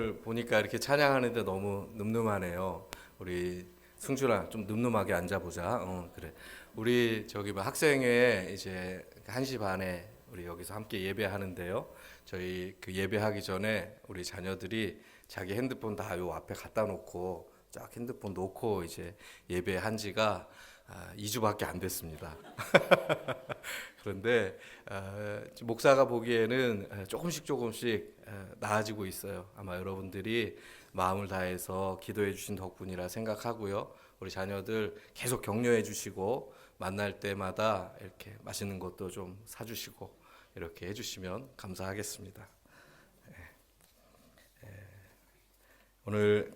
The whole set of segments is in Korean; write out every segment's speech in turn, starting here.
오늘 보니까 이렇게 찬양하는데 너무 늠름하네요. 우리 승준아 좀 늠름하게 앉아보자. 그래. 우리 저기 뭐 학생회 이제 1시 반에 우리 여기서 함께 예배하는데요. 저희 그 예배하기 전에 우리 자녀들이 자기 핸드폰 다 요 앞에 갖다 놓고 쫙 핸드폰 놓고 이제 예배한 지가 2주밖에 안 됐습니다. 그런데 목사가 보기에는 조금씩 나아지고 있어요. 아마 여러분들이 마음을 다해서 기도해 주신 덕분이라 생각하고요. 우리 자녀들 계속 격려해 주시고 만날 때마다 이렇게 맛있는 것도 좀 사주시고 이렇게 해주시면 감사하겠습니다. 오늘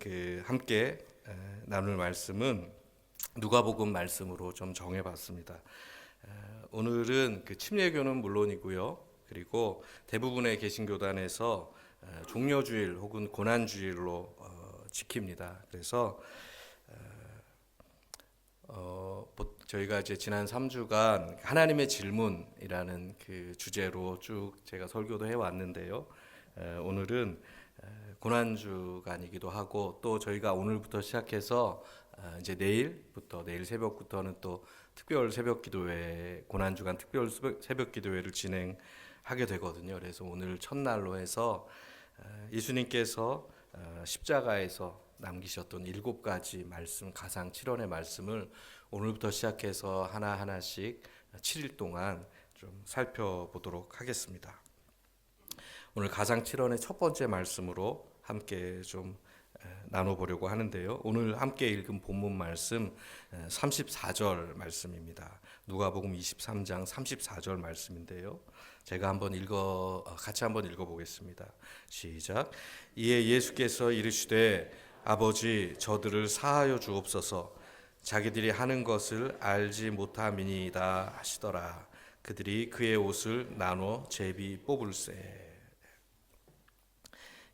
함께 나눌 말씀은 누가복음 말씀으로 좀 정해봤습니다. 오늘은 그 침례교는 물론이고요. 그리고 대부분의 개신교단에서 종려주일 혹은 고난주일로 지킵니다. 그래서 저희가 이제 지난 3주간 하나님의 질문이라는 그 주제로 쭉 제가 설교도 해왔는데요. 오늘은 고난주간이기도 하고 또 저희가 오늘부터 시작해서 이제 내일 새벽부터는 또 특별 새벽기도회 고난주간 특별 새벽기도회를 진행하게 되거든요. 그래서 오늘 첫날로 해서 예수님께서 십자가에서 남기셨던 7가지 말씀 가상 7원의 말씀을 오늘부터 시작해서 하나하나씩 7일 동안 좀 살펴보도록 하겠습니다. 오늘 가상 7원의 첫 번째 말씀으로 함께 좀 나눠보려고 하는데요. 오늘 함께 읽은 본문 말씀 34절 말씀입니다. 누가복음 23장 34절 말씀인데요. 제가 같이 한번 읽어보겠습니다. 시작. 이에 예수께서 이르시되 아버지 저들을 사하여 주옵소서. 자기들이 하는 것을 알지 못함이니이다 하시더라. 그들이 그의 옷을 나눠 제비 뽑을세.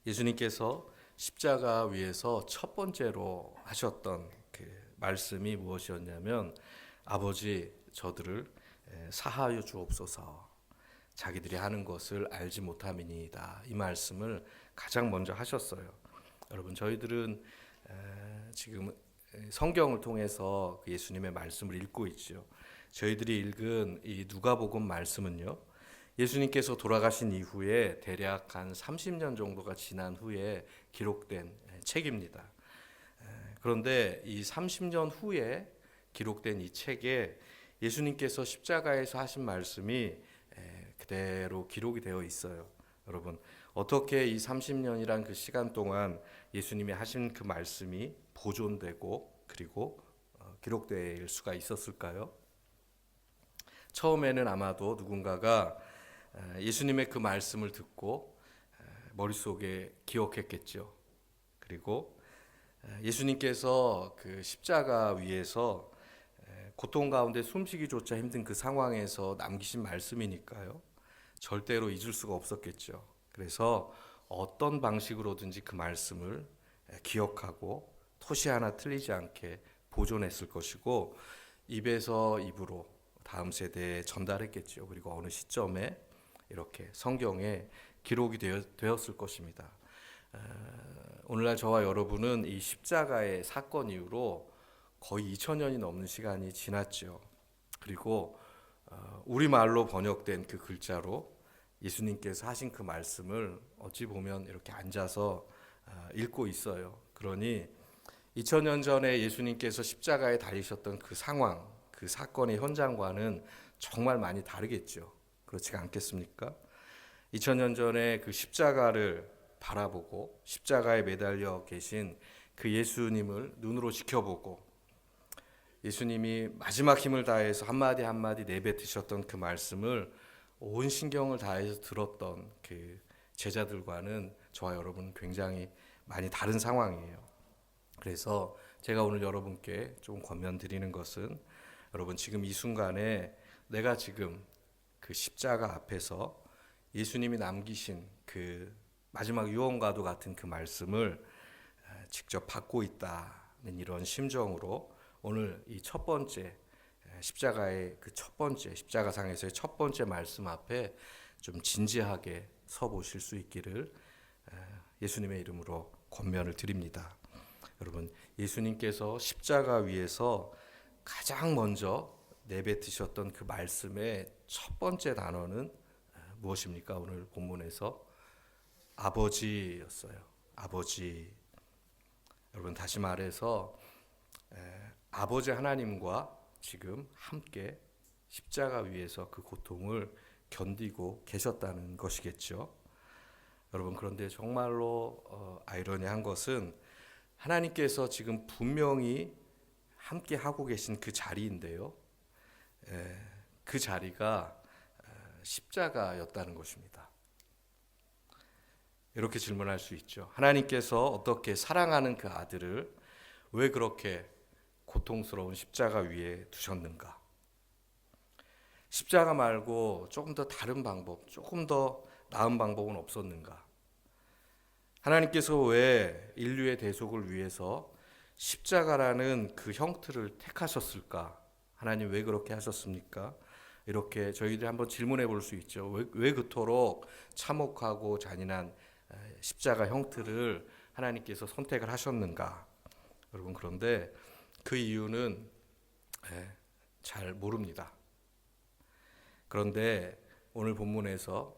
예수님께서 십자가 위에서 첫 번째로 하셨던 그 말씀이 무엇이었냐면 아버지 저들을 사하여 주옵소서. 자기들이 하는 것을 알지 못함이니이다. 이 말씀을 가장 먼저 하셨어요. 여러분 저희들은 지금 성경을 통해서 예수님의 말씀을 읽고 있죠. 저희들이 읽은 이 누가복음 말씀은요. 예수님께서 돌아가신 이후에 대략 한 30년 정도가 지난 후에 기록된 책입니다. 그런데 이 30년 후에 기록된 이 책에 예수님께서 십자가에서 하신 말씀이 그대로 기록이 되어 있어요. 여러분 어떻게 이 30년이란 그 시간 동안 예수님이 하신 그 말씀이 보존되고 그리고 기록될 수가 있었을까요? 처음에는 아마도 누군가가 예수님의 그 말씀을 듣고 머릿속에 기억했겠죠. 그리고 예수님께서 그 십자가 위에서 고통 가운데 숨쉬기조차 힘든 그 상황에서 남기신 말씀이니까요. 절대로 잊을 수가 없었겠죠. 그래서 어떤 방식으로든지 그 말씀을 기억하고 토시 하나 틀리지 않게 보존했을 것이고 입에서 입으로 다음 세대에 전달했겠죠. 그리고 어느 시점에 이렇게 성경에 기록이 되었을 것입니다. 오늘날 저와 여러분은 이 십자가의 사건 이후로 거의 2000년이 넘는 시간이 지났죠. 그리고 우리말로 번역된 그 글자로 예수님께서 하신 그 말씀을 어찌 보면 이렇게 앉아서 읽고 있어요. 그러니 2000년 전에 예수님께서 십자가에 달리셨던 그 상황, 그 사건의 현장과는 정말 많이 다르겠죠. 그렇지가 않겠습니까? 2000년 전에 그 십자가를 바라보고 십자가에 매달려 계신 그 예수님을 눈으로 지켜보고 예수님이 마지막 힘을 다해서 한마디 한마디 내뱉으셨던 그 말씀을 온 신경을 다해서 들었던 그 제자들과는 저와 여러분 굉장히 많이 다른 상황이에요. 그래서 제가 오늘 여러분께 좀 권면드리는 것은 여러분 지금 이 순간에 내가 지금 그 십자가 앞에서 예수님이 남기신 그 마지막 유언과도 같은 그 말씀을 직접 받고 있다는 이런 심정으로 오늘 이 첫 번째 십자가의 그 첫 번째 십자가상에서의 첫 번째 말씀 앞에 좀 진지하게 서 보실 수 있기를 예수님의 이름으로 권면을 드립니다. 여러분, 예수님께서 십자가 위에서 가장 먼저 내뱉으셨던 그 말씀의 첫 번째 단어는 무엇입니까? 오늘 본문에서 아버지였어요. 아버지. 여러분, 다시 말해서 아버지 하나님과 지금 함께 십자가 위에서 그 고통을 견디고 계셨다는 것이겠죠. 여러분, 그런데 정말로 아이러니한 것은 하나님께서 지금 분명히 함께 하고 계신 그 자리인데요. 그 자리가 십자가였다는 것입니다. 이렇게 질문할 수 있죠. 하나님께서 어떻게 사랑하는 그 아들을 왜 그렇게 고통스러운 십자가 위에 두셨는가? 십자가 말고 조금 더 다른 방법, 조금 더 나은 방법은 없었는가? 하나님께서 왜 인류의 대속을 위해서 십자가라는 그 형태를 택하셨을까? 하나님 왜 그렇게 하셨습니까? 이렇게 저희들이 한번 질문해 볼 수 있죠. 왜 그토록 참혹하고 잔인한 십자가 형태를 하나님께서 선택을 하셨는가? 여러분, 그런데 그 이유는 잘 모릅니다. 그런데 오늘 본문에서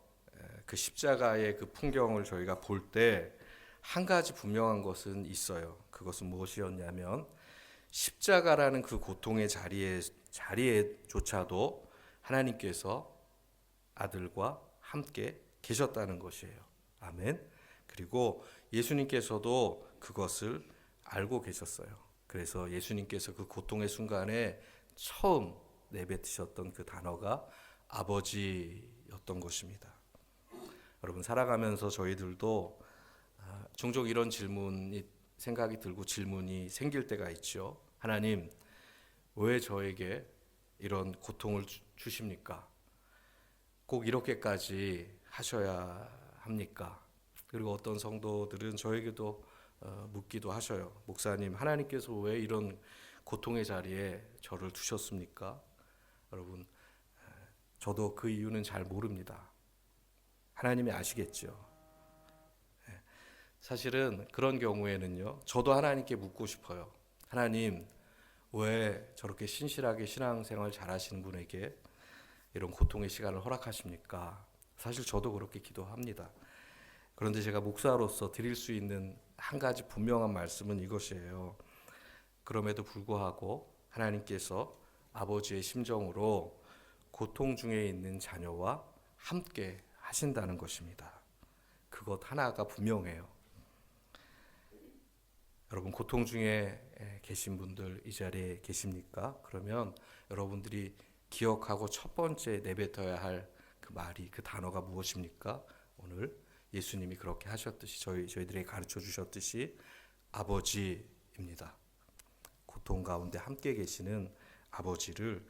그 십자가의 그 풍경을 저희가 볼 때 한 가지 분명한 것은 있어요. 그것은 무엇이었냐면 십자가라는 그 고통의 자리에조차도 하나님께서 아들과 함께 계셨다는 것이에요. 아멘. 그리고 예수님께서도 그것을 알고 계셨어요. 그래서 예수님께서 그 고통의 순간에 처음 내뱉으셨던 그 단어가 아버지였던 것입니다. 여러분, 살아가면서 저희들도 종종 이런 질문이 생각이 들고 질문이 생길 때가 있죠. 하나님, 왜 저에게 이런 고통을 주십니까? 꼭 이렇게까지 하셔야 합니까? 그리고 어떤 성도들은 저에게도 묻기도 하셔요. 목사님, 하나님께서 왜 이런 고통의 자리에 저를 두셨습니까? 여러분, 저도 그 이유는 잘 모릅니다. 하나님이 아시겠죠. 사실은 그런 경우에는요, 저도 하나님께 묻고 싶어요. 하나님, 왜 저렇게 신실하게 신앙생활 잘하시는 분에게 이런 고통의 시간을 허락하십니까? 사실 저도 그렇게 기도합니다. 그런데 제가 목사로서 드릴 수 있는 한 가지 분명한 말씀은 이것이에요. 그럼에도 불구하고 하나님께서 아버지의 심정으로 고통 중에 있는 자녀와 함께 하신다는 것입니다. 그것 하나가 분명해요. 여러분, 고통 중에 계신 분들 이 자리에 계십니까? 그러면 여러분들이 기억하고 첫 번째 내뱉어야 할 그 말이, 그 단어가 무엇입니까? 오늘 예수님이 그렇게 하셨듯이 저희들에게 가르쳐 주셨듯이 아버지입니다. 고통 가운데 함께 계시는 아버지를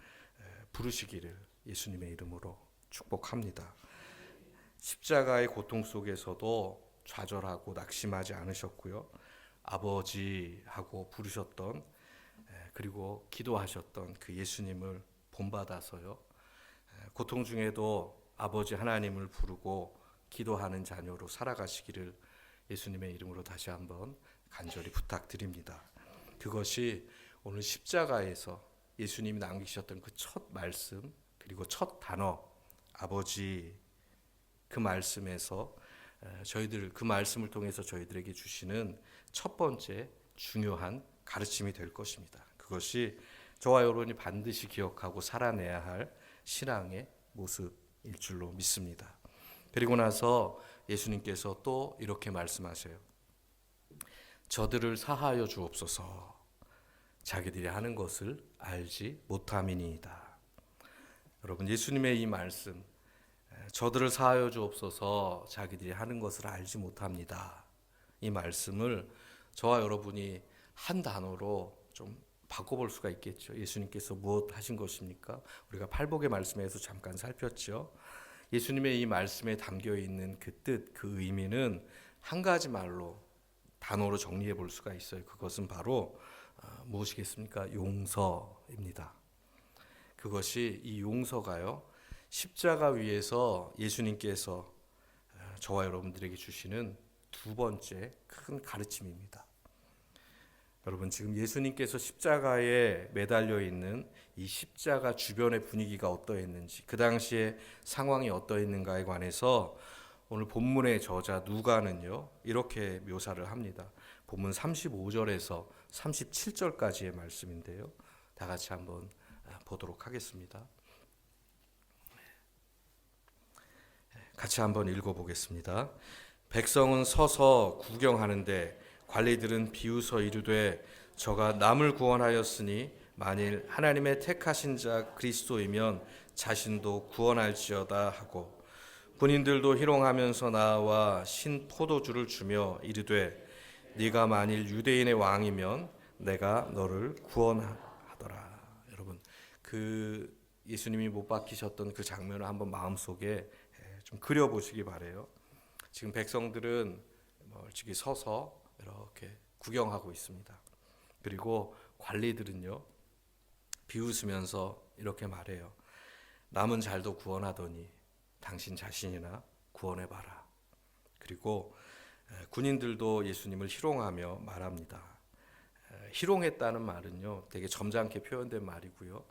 부르시기를 예수님의 이름으로 축복합니다. 십자가의 고통 속에서도 좌절하고 낙심하지 않으셨고요. 아버지하고 부르셨던, 그리고 기도하셨던 그 예수님을 본받아서요, 고통 중에도 아버지 하나님을 부르고 기도하는 자녀로 살아가시기를 예수님의 이름으로 다시 한번 간절히 부탁드립니다. 그것이 오늘 십자가에서 예수님이 남기셨던 그 첫 말씀, 그리고 첫 단어 아버지, 그 말씀에서 그 말씀을 통해서 저희들에게 주시는 첫 번째 중요한 가르침이 될 것입니다. 그것이 저와 여러분이 반드시 기억하고 살아내야 할 신앙의 모습일 줄로 믿습니다. 그리고 나서 예수님께서 또 이렇게 말씀하세요. 저들을 사하여 주옵소서. 자기들이 하는 것을 알지 못함이니이다. 여러분, 예수님의 이 말씀, 저들을 사하여 주옵소서, 자기들이 하는 것을 알지 못합니다. 이 말씀을 저와 여러분이 한 단어로 좀 바꿔볼 수가 있겠죠. 예수님께서 무엇 하신 것입니까? 우리가 팔복의 말씀에서 잠깐 살폈죠. 예수님의 이 말씀에 담겨 있는 그 뜻, 그 의미는 한 가지 말로, 단어로 정리해 볼 수가 있어요. 그것은 바로 무엇이겠습니까? 용서입니다. 그것이, 이 용서가요, 십자가 위에서 예수님께서 저와 여러분들에게 주시는 두 번째 큰 가르침입니다. 여러분, 지금 예수님께서 십자가에 매달려 있는 이 십자가 주변의 분위기가 어떠했는지, 그 당시에 상황이 어떠했는가에 관해서 오늘 본문의 저자 누가는요 이렇게 묘사를 합니다. 본문 35절에서 37절까지의 말씀인데요, 다 같이 한번 보도록 하겠습니다. 같이 한번 읽어보겠습니다. 백성은 서서 구경하는데 관리들은 비웃어 이르되 저가 남을 구원하였으니 만일 하나님의 택하신 자 그리스도이면 자신도 구원할지어다 하고, 군인들도 희롱하면서 나와 신 포도주를 주며 이르되 네가 만일 유대인의 왕이면 내가 너를 구원하더라. 여러분, 그 예수님이 못 박히셨던 그 장면을 한번 마음속에 좀 그려보시기 바래요. 지금 백성들은 멀찍이 서서 이렇게 구경하고 있습니다. 그리고 관리들은요 비웃으면서 이렇게 말해요. 남은 잘도 구원하더니 당신 자신이나 구원해봐라. 그리고 군인들도 예수님을 희롱하며 말합니다. 희롱했다는 말은요 되게 점잖게 표현된 말이고요,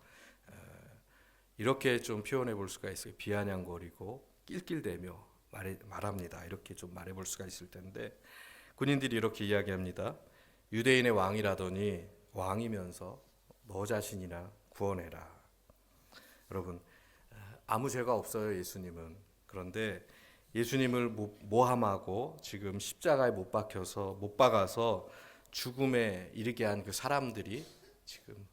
이렇게 좀 표현해 볼 수가 있어요. 비아냥거리고 낄낄대며 말합니다. 이렇게 좀 말해볼 수가 있을 텐데, 군인들이 이렇게 이야기합니다. 유대인의 왕이라더니 왕이면서 너 자신이나 구원해라. 여러분, 아무 죄가 없어요 예수님은. 그런데 예수님을 모함하고 지금 십자가에 못 박아서 죽음에 이르게 한 그 사람들이 지금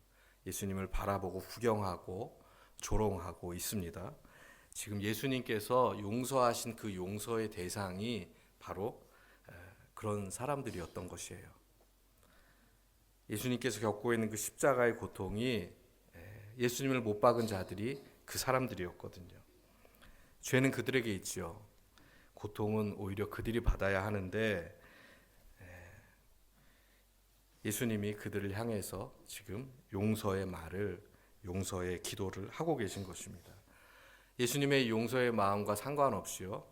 예수님을 바라보고 구경하고 조롱하고 있습니다. 지금 예수님께서 용서하신 그 용서의 대상이 바로 그런 사람들이었던 것이에요. 예수님께서 겪고 있는 그 십자가의 고통이 예수님을 못 박은 자들이 그 사람들이었거든요. 죄는 그들에게 있지요. 고통은 오히려 그들이 받아야 하는데 예수님이 그들을 향해서 지금 용서의 말을, 용서의 기도를 하고 계신 것입니다. 예수님의 용서의 마음과 상관없이요,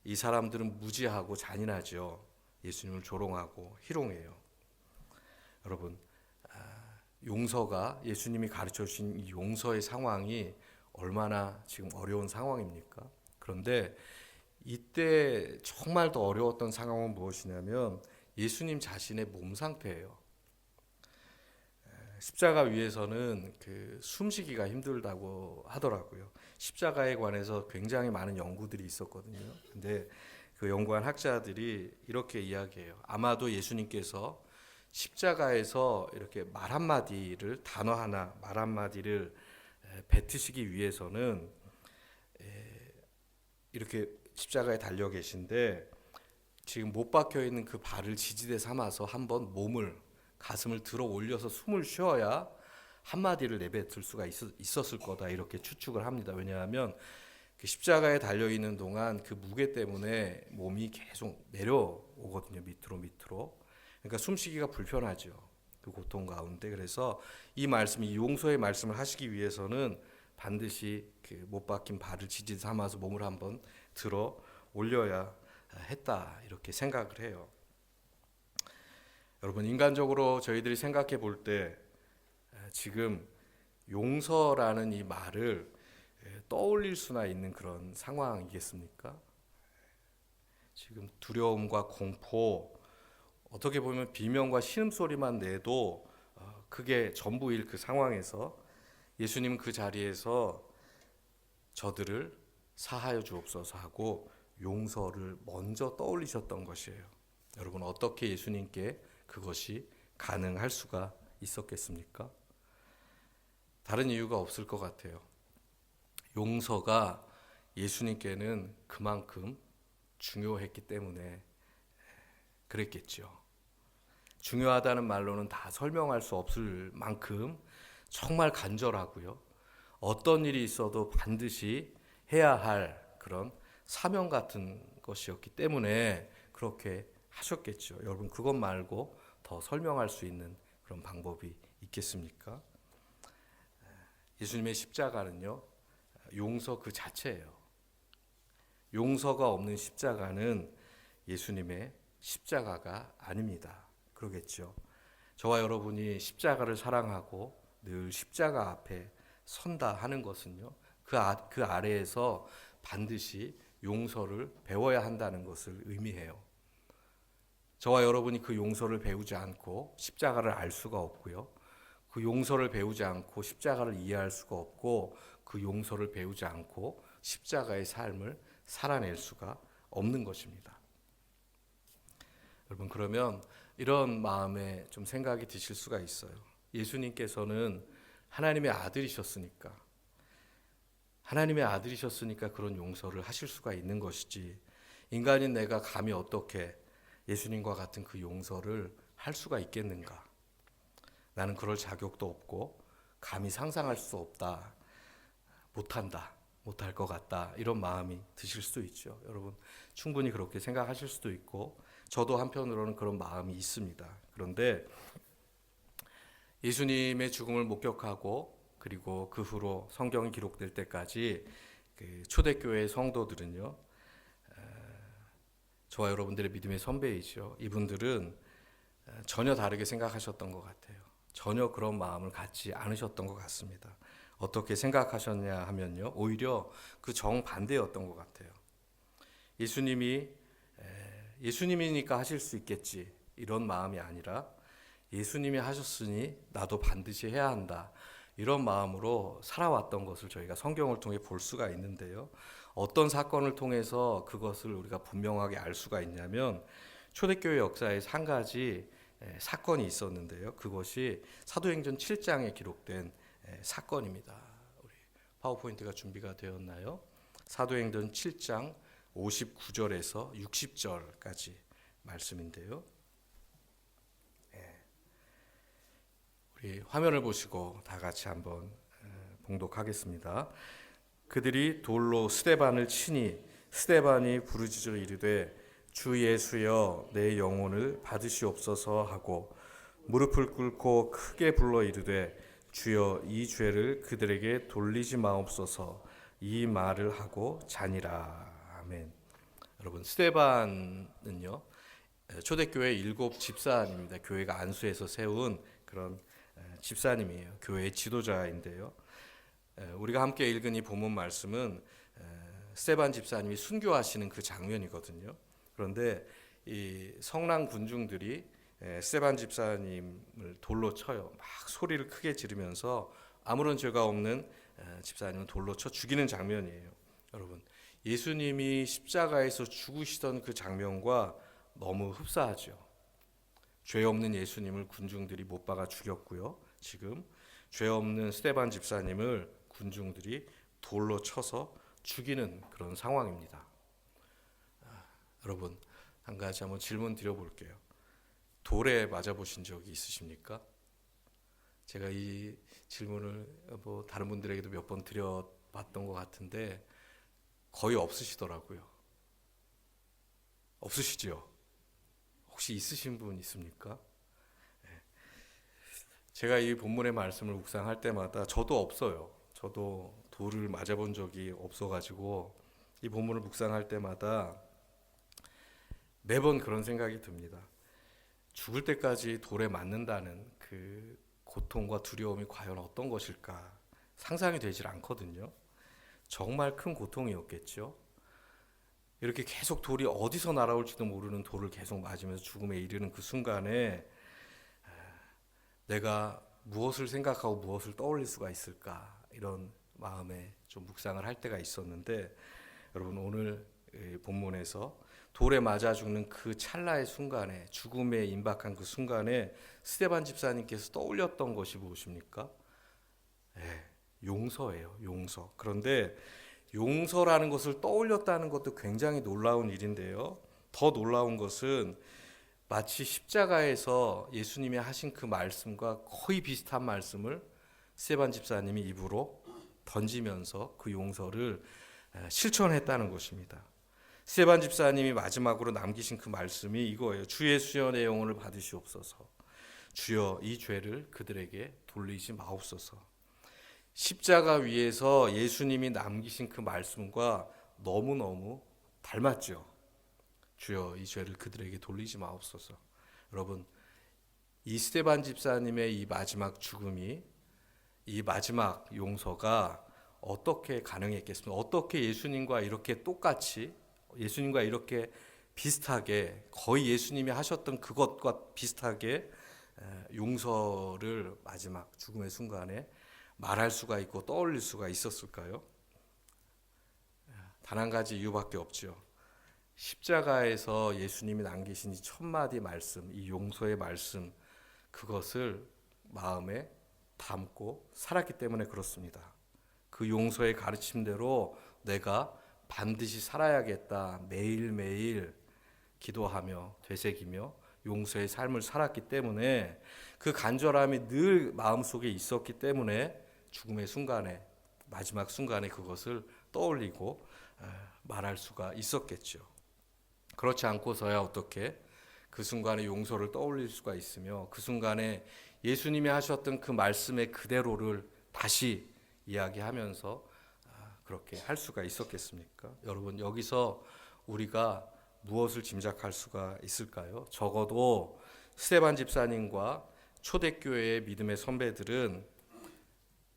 이 사람들은 무지하고 잔인하죠. 예수님을 조롱하고 희롱해요. 여러분, 용서가, 예수님이 가르쳐 주신 이 용서의 상황이 얼마나 지금 어려운 상황입니까? 그런데 이때 정말 더 어려웠던 상황은 무엇이냐면 예수님 자신의 몸 상태예요. 십자가 위에서는 그 숨쉬기가 힘들다고 하더라고요. 십자가에 관해서 굉장히 많은 연구들이 있었거든요. 근데 그 연구한 학자들이 이렇게 이야기해요. 아마도 예수님께서 십자가에서 이렇게 말 한마디를, 단어 하나, 말 한마디를 뱉으시기 위해서는 이렇게 십자가에 달려 계신데 지금 못 박혀 있는 그 발을 지지대 삼아서 한번 가슴을 들어 올려서 숨을 쉬어야 한마디를 내뱉을 수가 있었을 거다, 이렇게 추측을 합니다. 왜냐하면 그 십자가에 달려 있는 동안 그 무게 때문에 몸이 계속 내려오거든요. 밑으로. 그러니까 숨쉬기가 불편하죠. 그 고통 가운데. 그래서 이 용서의 말씀을 하시기 위해서는 반드시 그 못 박힌 발을 지지 삼아서 몸을 한번 들어 올려야 했다, 이렇게 생각을 해요. 여러분, 인간적으로 저희들이 생각해 볼 때 지금 용서라는 이 말을 떠올릴 수나 있는 그런 상황이겠습니까? 지금 두려움과 공포, 어떻게 보면 비명과 신음소리만 내도 그게 전부일 그 상황에서 예수님은 그 자리에서 저들을 사하여 주옵소서 하고 용서를 먼저 떠올리셨던 것이에요. 여러분, 어떻게 예수님께 그것이 가능할 수가 있었겠습니까? 다른 이유가 없을 것 같아요. 용서가 예수님께는 그만큼 중요했기 때문에 그랬겠죠. 중요하다는 말로는 다 설명할 수 없을 만큼 정말 간절하고요, 어떤 일이 있어도 반드시 해야 할 그런 사명 같은 것이었기 때문에 그렇게 하셨겠죠. 여러분, 그것 말고 더 설명할 수 있는 그런 방법이 있겠습니까? 예수님의 십자가는요, 용서 그 자체예요. 용서가 없는 십자가는 예수님의 십자가가 아닙니다. 그러겠죠. 저와 여러분이 십자가를 사랑하고 늘 십자가 앞에 선다 하는 것은요, 그 아래에서 반드시 용서를 배워야 한다는 것을 의미해요. 저와 여러분이 그 용서를 배우지 않고 십자가를 알 수가 없고요. 그 용서를 배우지 않고 십자가를 이해할 수가 없고, 그 용서를 배우지 않고 십자가의 삶을 살아낼 수가 없는 것입니다. 여러분, 그러면 이런 마음에 좀 생각이 드실 수가 있어요. 예수님께서는 하나님의 아들이셨으니까 그런 용서를 하실 수가 있는 것이지, 인간인 내가 감히 어떻게 예수님과 같은 그 용서를 할 수가 있겠는가? 나는 그럴 자격도 없고 감히 상상할 수 없다, 못할 것 같다, 이런 마음이 드실 수도 있죠. 여러분, 충분히 그렇게 생각하실 수도 있고, 저도 한편으로는 그런 마음이 있습니다. 그런데 예수님의 죽음을 목격하고, 그리고 그 후로 성경이 기록될 때까지 그 초대교회 성도들은요, 저와 여러분들의 믿음의 선배이죠. 이분들은 전혀 다르게 생각하셨던 것 같아요. 전혀 그런 마음을 갖지 않으셨던 것 같습니다. 어떻게 생각하셨냐 하면요, 오히려 그 정반대였던 것 같아요. 예수님이니까 하실 수 있겠지, 이런 마음이 아니라 예수님이 하셨으니 나도 반드시 해야 한다, 이런 마음으로 살아왔던 것을 저희가 성경을 통해 볼 수가 있는데요. 어떤 사건을 통해서 그것을 우리가 분명하게 알 수가 있냐면, 초대교회 역사에서 한 가지 사건이 있었는데요. 그것이 사도행전 7장에 기록된 사건입니다. 우리 파워포인트가 준비가 되었나요? 사도행전 7장 59절에서 60절까지 말씀인데요. 우리 화면을 보시고 다 같이 한번 봉독하겠습니다. 그들이 돌로 스데반을 치니 스데반이 부르짖어 이르되 주 예수여 내 영혼을 받으시옵소서 하고 무릎을 꿇고 크게 불러 이르되 주여 이 죄를 그들에게 돌리지 마옵소서, 이 말을 하고 자니라. 아멘. 여러분, 스데반은요, 초대교회 7 집사님입니다. 교회가 안수해서 세운 그런 집사님이에요. 교회의 지도자인데요. 우리가 함께 읽은 이 본문 말씀은 스데반 집사님이 순교하시는 그 장면이거든요. 그런데 이 성난 군중들이 스데반 집사님을 돌로 쳐요. 막 소리를 크게 지르면서 아무런 죄가 없는 집사님을 돌로 쳐 죽이는 장면이에요. 여러분, 예수님이 십자가에서 죽으시던 그 장면과 너무 흡사하죠. 죄 없는 예수님을 군중들이 못 박아 죽였고요. 지금 죄 없는 스데반 집사님을 군중들이 돌로 쳐서 죽이는 그런 상황입니다. 여러분, 한 가지 한번 질문 드려볼게요. 돌에 맞아보신 적이 있으십니까? 제가 이 질문을 다른 분들에게도 몇 번 드려봤던 것 같은데 거의 없으시더라고요. 없으시죠? 혹시 있으신 분 있습니까? 제가 이 본문의 말씀을 묵상할 때마다 저도 없어요. 저도 돌을 맞아본 적이 없어가지고 이 본문을 묵상할 때마다 매번 그런 생각이 듭니다. 죽을 때까지 돌에 맞는다는 그 고통과 두려움이 과연 어떤 것일까 상상이 되질 않거든요. 정말 큰 고통이었겠죠. 이렇게 계속 돌이 어디서 날아올지도 모르는 돌을 계속 맞으면서 죽음에 이르는 그 순간에 내가 무엇을 생각하고 무엇을 떠올릴 수가 있을까, 이런 마음에 좀 묵상을 할 때가 있었는데, 여러분, 오늘 본문에서 돌에 맞아 죽는 그 찰나의 순간에, 죽음에 임박한 그 순간에 스데반 집사님께서 떠올렸던 것이 무엇입니까? 용서예요. 용서. 그런데 용서라는 것을 떠올렸다는 것도 굉장히 놀라운 일인데요. 더 놀라운 것은 마치 십자가에서 예수님이 하신 그 말씀과 거의 비슷한 말씀을 스데반 집사님이 입으로 던지면서 그 용서를 실천했다는 것입니다. 스데반 집사님이 마지막으로 남기신 그 말씀이 이거예요. 주 예수여 내 영혼을 받으시옵소서. 주여 이 죄를 그들에게 돌리지 마옵소서. 십자가 위에서 예수님이 남기신 그 말씀과 너무너무 닮았죠. 주여 이 죄를 그들에게 돌리지 마옵소서. 여러분, 이 스데반 집사님의 이 마지막 죽음이, 이 마지막 용서가 어떻게 가능했겠습니까? 어떻게 예수님과 이렇게 똑같이, 예수님과 이렇게 비슷하게, 거의 예수님이 하셨던 그것과 비슷하게 용서를 마지막 죽음의 순간에 말할 수가 있고 떠올릴 수가 있었을까요? 단 한 가지 이유밖에 없죠. 십자가에서 예수님이 남기신 이 첫 마디 말씀, 이 용서의 말씀, 그것을 마음에 담고 살았기 때문에 그렇습니다. 그 용서의 가르침대로 내가 반드시 살아야겠다. 매일매일 기도하며 되새기며 용서의 삶을 살았기 때문에, 그 간절함이 늘 마음속에 있었기 때문에 죽음의 순간에, 마지막 순간에 그것을 떠올리고 말할 수가 있었겠죠. 그렇지 않고서야 어떻게 그 순간에 용서를 떠올릴 수가 있으며 그 순간에 예수님이 하셨던 그 말씀의 그대로를 다시 이야기하면서 그렇게 할 수가 있었겠습니까? 여러분, 여기서 우리가 무엇을 짐작할 수가 있을까요? 적어도 스데반 집사님과 초대교회의 믿음의 선배들은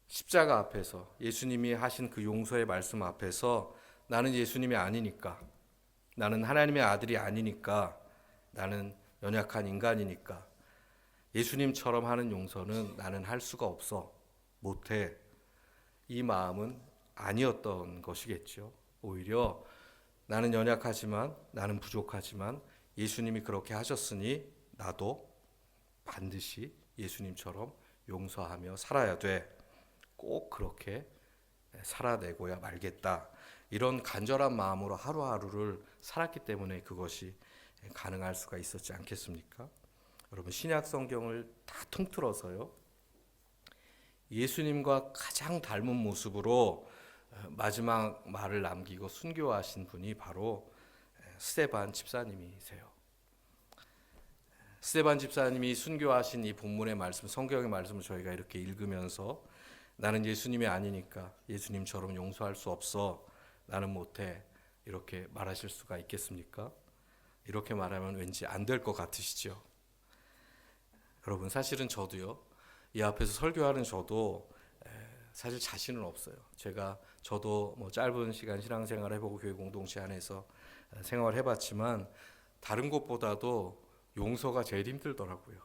십자가 앞에서 예수님이 하신 그 용서의 말씀 앞에서 나는 예수님이 아니니까, 나는 하나님의 아들이 아니니까, 나는 연약한 인간이니까 예수님처럼 하는 용서는 나는 할 수가 없어, 못해, 이 마음은 아니었던 것이겠죠. 오히려 나는 연약하지만, 나는 부족하지만 예수님이 그렇게 하셨으니 나도 반드시 예수님처럼 용서하며 살아야 돼, 꼭 그렇게 살아내고야 말겠다, 이런 간절한 마음으로 하루하루를 살았기 때문에 그것이 가능할 수가 있었지 않겠습니까? 여러분, 신약 성경을 다 통틀어서요, 예수님과 가장 닮은 모습으로 마지막 말을 남기고 순교하신 분이 바로 스데반 집사님이세요. 스데반 집사님이 순교하신 이 본문의 말씀, 성경의 말씀을 저희가 이렇게 읽으면서 나는 예수님이 아니니까 예수님처럼 용서할 수 없어, 나는 못해, 이렇게 말하실 수가 있겠습니까? 이렇게 말하면 왠지 안 될 것 같으시죠? 여러분, 사실은 저도요, 이 앞에서 설교하는 저도 사실 자신은 없어요. 저도 뭐 짧은 시간 신앙생활 해보고 교회 공동체 안에서 생활을 해봤지만 다른 것보다도 용서가 제일 힘들더라고요.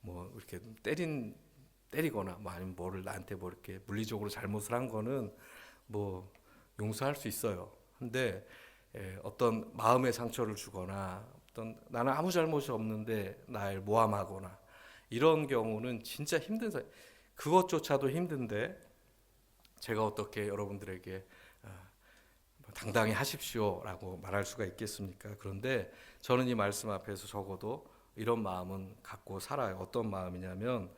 뭐 이렇게 때리거나 뭐 아니면 뭐를 나한테 뭐 이렇게 물리적으로 잘못을 한 거는 뭐 용서할 수 있어요. 근데 어떤 마음의 상처를 주거나 어떤 나는 아무 잘못이 없는데 날 모함하거나 이런 경우는 진짜 그것조차도 힘든데 제가 어떻게 여러분들에게 당당히 하십시오라고 말할 수가 있겠습니까? 그런데 저는 이 말씀 앞에서 적어도 이런 마음은 갖고 살아요. 어떤 마음이냐면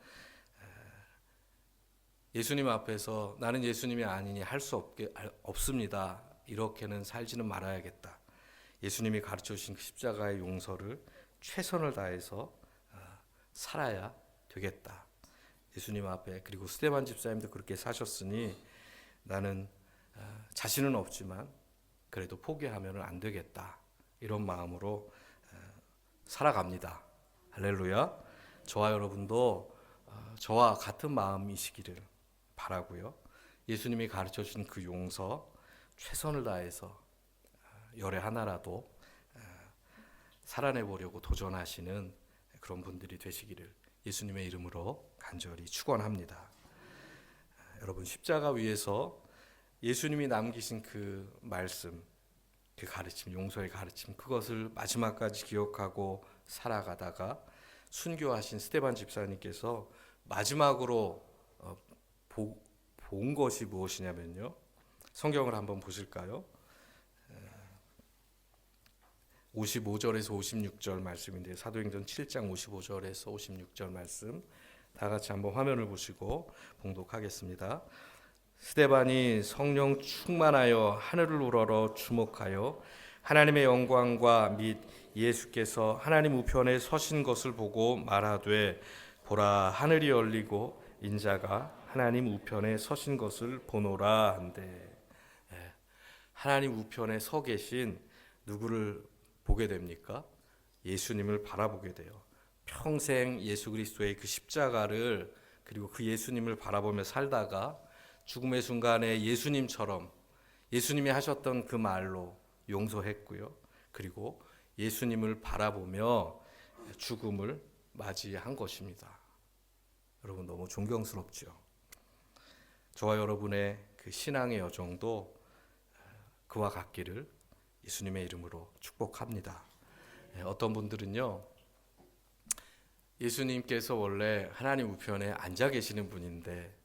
예수님 앞에서 나는 예수님이 아니니 할 수 없습니다, 이렇게는 살지는 말아야겠다. 예수님이 가르쳐 주신 그 십자가의 용서를 최선을 다해서 살아야 되겠다. 예수님 앞에, 그리고 스데반 집사님도 그렇게 사셨으니 나는 자신은 없지만 그래도 포기하면 안 되겠다, 이런 마음으로 살아갑니다. 할렐루야. 저와 여러분도 저와 같은 마음이시기를 바라고요. 예수님이 가르쳐 주신 그 용서 최선을 다해서 열의 하나라도 살아내보려고 도전하시는 그런 분들이 되시기를 예수님의 이름으로 간절히 축원합니다. 여러분, 십자가 위에서 예수님이 남기신 그 말씀, 그 가르침, 용서의 가르침, 그것을 마지막까지 기억하고 살아가다가 순교하신 스데반 집사님께서 마지막으로 본 것이 무엇이냐면요, 성경을 한번 보실까요? 55절에서 56절 말씀인데, 사도행전 7장 55절에서 56절 말씀 다 같이 한번 화면을 보시고 봉독하겠습니다. 스데반이 성령 충만하여 하늘을 우러러 주목하여 하나님의 영광과 및 예수께서 하나님 우편에 서신 것을 보고 말하되, 보라, 하늘이 열리고 인자가 하나님 우편에 서신 것을 보노라 한데, 하나님 우편에 서 계신 누구를 보게 됩니까? 예수님을 바라보게 돼요. 평생 예수 그리스도의 그 십자가를 그리고 그 예수님을 바라보며 살다가 죽음의 순간에 예수님처럼 예수님이 하셨던 그 말로 용서했고요. 그리고 예수님을 바라보며 죽음을 맞이한 것입니다. 여러분 너무 존경스럽죠. 저와 여러분의 그 신앙의 여정도 그와 같기를 예수님의 이름으로 축복합니다. 어떤 분들은요, 예수님께서 원래 하나님 우편에 앉아 계시는 분인데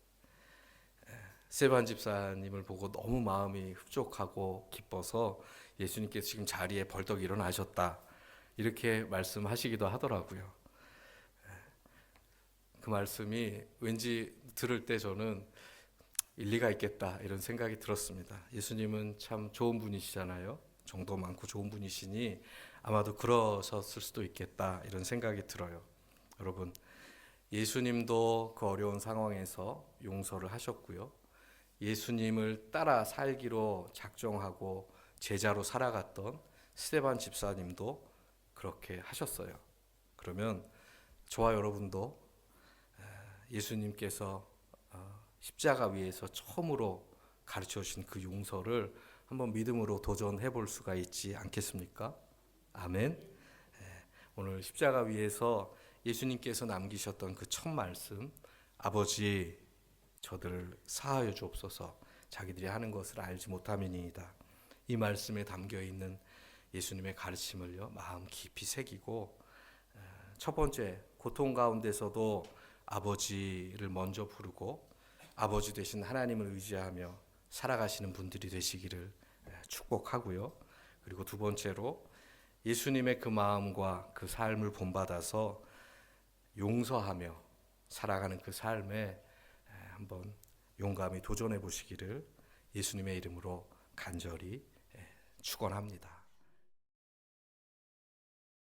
스테반 집사님을 보고 너무 마음이 흡족하고 기뻐서 예수님께서 지금 자리에 벌떡 일어나셨다 이렇게 말씀하시기도 하더라고요. 그 말씀이 왠지 들을 때 저는 일리가 있겠다 이런 생각이 들었습니다. 예수님은 참 좋은 분이시잖아요. 정도 많고 좋은 분이시니 아마도 그러셨을 수도 있겠다 이런 생각이 들어요. 여러분, 예수님도 그 어려운 상황에서 용서를 하셨고요. 예수님을 따라 살기로 작정하고 제자로 살아갔던 스데반 집사님도 그렇게 하셨어요. 그러면 저와 여러분도 예수님께서 십자가 위에서 처음으로 가르쳐 주신 그 용서를 한번 믿음으로 도전해 볼 수가 있지 않겠습니까? 아멘. 오늘 십자가 위에서 예수님께서 남기셨던 그 첫 말씀, 아버지 저들을 사하여 주옵소서, 자기들이 하는 것을 알지 못함이니이다. 이 말씀에 담겨 있는 예수님의 가르침을요 마음 깊이 새기고, 첫 번째 고통 가운데서도 아버지를 먼저 부르고 아버지 되신 하나님을 의지하며 살아가시는 분들이 되시기를 축복하고요. 그리고 두 번째로 예수님의 그 마음과 그 삶을 본받아서 용서하며 살아가는 그 삶에 한번 용감히 도전해 보시기를 예수님의 이름으로 간절히 축원합니다.